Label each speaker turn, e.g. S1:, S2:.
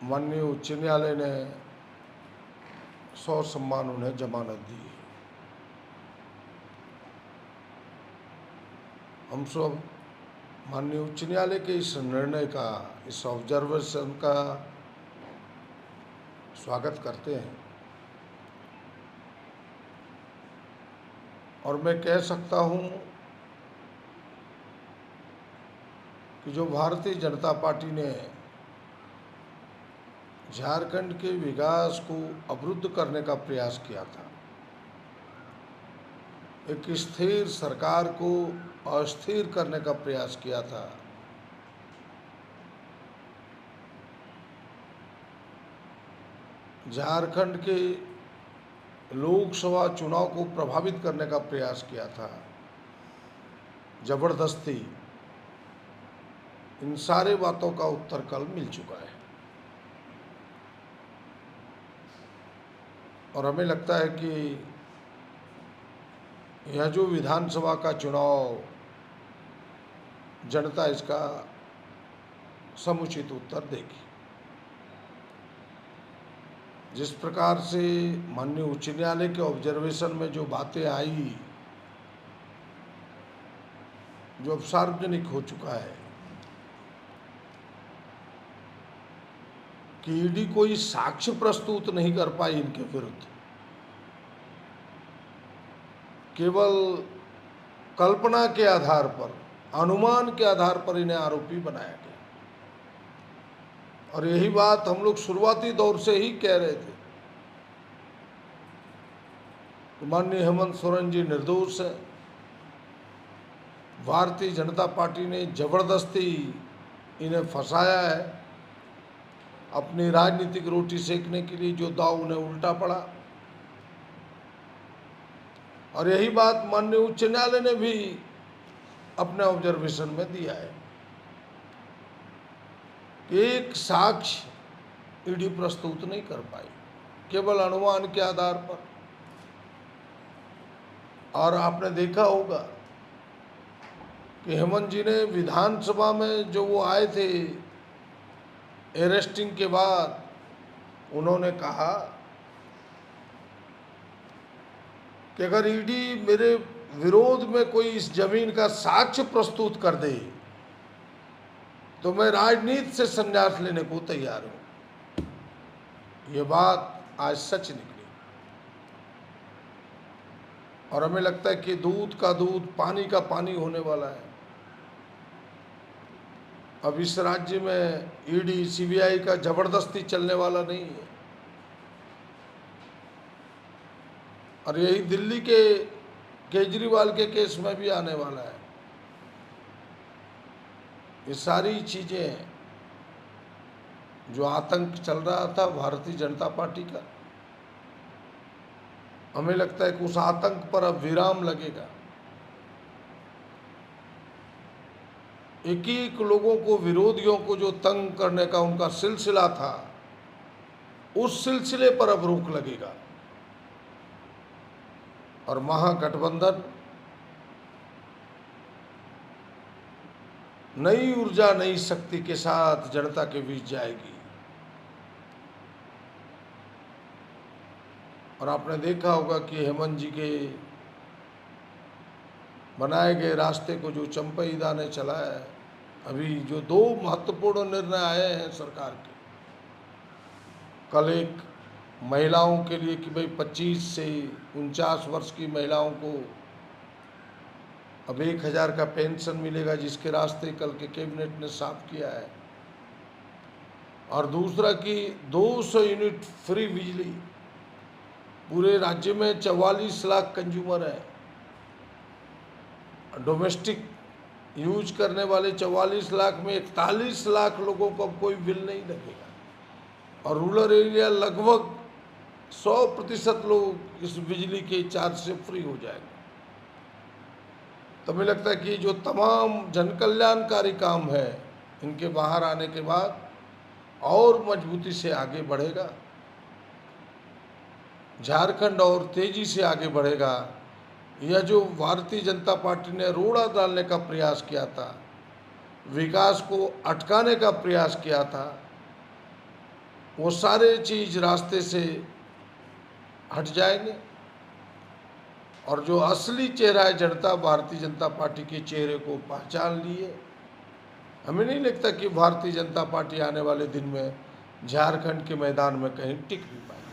S1: माननीय उच्च न्यायालय ने सम्मान उन्हें जमानत दी है। हम सब माननीय उच्च न्यायालय के इस निर्णय का, इस ऑब्जर्वेशन का स्वागत करते हैं और मैं कह सकता हूं कि जो भारतीय जनता पार्टी ने झारखंड के विकास को अवरुद्ध करने का प्रयास किया था, एक स्थिर सरकार को अस्थिर करने का प्रयास किया था, झारखंड के लोकसभा चुनाव को प्रभावित करने का प्रयास किया था, जबरदस्ती, इन सारे बातों का उत्तर कल मिल चुका है। और हमें लगता है कि यह जो विधानसभा का चुनाव, जनता इसका समुचित उत्तर देगी। जिस प्रकार से माननीय उच्च न्यायालय के ऑब्जर्वेशन में जो बातें आई, जो अब सार्वजनिक हो चुका है कि ईडी कोई साक्ष्य प्रस्तुत नहीं कर पाई इनके विरुद्ध, केवल कल्पना के आधार पर, अनुमान के आधार पर इन्हें आरोपी बनाया गया। और यही बात हम लोग शुरुआती दौर से ही कह रहे थे, माननीय हेमंत सोरेन जी निर्दोष है, भारतीय जनता पार्टी ने जबरदस्ती इन्हें फंसाया है, अपनी राजनीतिक रोटी सेकने के लिए जो दाव उन्हें उल्टा पड़ा। और यही बात माननीय उच्च न्यायालय ने भी अपने ऑब्जर्वेशन में दिया है कि एक साक्ष्य ईडी प्रस्तुत नहीं कर पाई, केवल अनुमान के आधार पर। और आपने देखा होगा कि हेमंत जी ने विधानसभा में जो वो आए थे अरेस्टिंग के बाद, उन्होंने कहा कि अगर ईडी मेरे विरोध में कोई इस जमीन का साक्ष्य प्रस्तुत कर दे तो मैं राजनीति से संन्यास लेने को तैयार हूं। ये बात आज सच निकली और हमें लगता है कि दूध का दूध, पानी का पानी होने वाला है। अब इस राज्य में ईडी, सीबीआई का जबरदस्ती चलने वाला नहीं है। और यही दिल्ली के केजरीवाल के केस में भी आने वाला है। ये सारी चीजें, जो आतंक चल रहा था भारतीय जनता पार्टी का, हमें लगता है कि उस आतंक पर अब विराम लगेगा। एक एक लोगों को, विरोधियों को जो तंग करने का उनका सिलसिला था, उस सिलसिले पर अब रोक लगेगा। और महागठबंधन नई ऊर्जा, नई शक्ति के साथ जनता के बीच जाएगी। और आपने देखा होगा कि हेमंत जी के बनाए गए रास्ते को जो चंपईदा ने चलाया है, अभी जो दो महत्वपूर्ण निर्णय आए हैं सरकार के, कल एक महिलाओं के लिए कि भाई 25 से 49 वर्ष की महिलाओं को अब 1000 का पेंशन मिलेगा, जिसके रास्ते कल के कैबिनेट ने साफ किया है। और दूसरा कि 200 यूनिट फ्री बिजली, पूरे राज्य में 44 लाख कंज्यूमर है, डोमेस्टिक यूज करने वाले 44 लाख में 41 लाख लोगों को अब कोई बिल नहीं लगेगा। और रूरल एरिया लगभग 100% लोग इस बिजली के चार्ज से फ्री हो जाएंगे। तो हमें लगता है कि जो तमाम जनकल्याणकारी काम है, इनके बाहर आने के बाद और मजबूती से आगे बढ़ेगा झारखंड, और तेजी से आगे बढ़ेगा। यह जो भारतीय जनता पार्टी ने रोड़ा डालने का प्रयास किया था, विकास को अटकाने का प्रयास किया था, वो सारे चीज रास्ते से हट जाएंगे और जो असली चेहरा है जनता, भारतीय जनता पार्टी के चेहरे को पहचान लिए। हमें नहीं लगता कि भारतीय जनता पार्टी आने वाले दिन में झारखंड के मैदान में कहीं टिक भी पाए।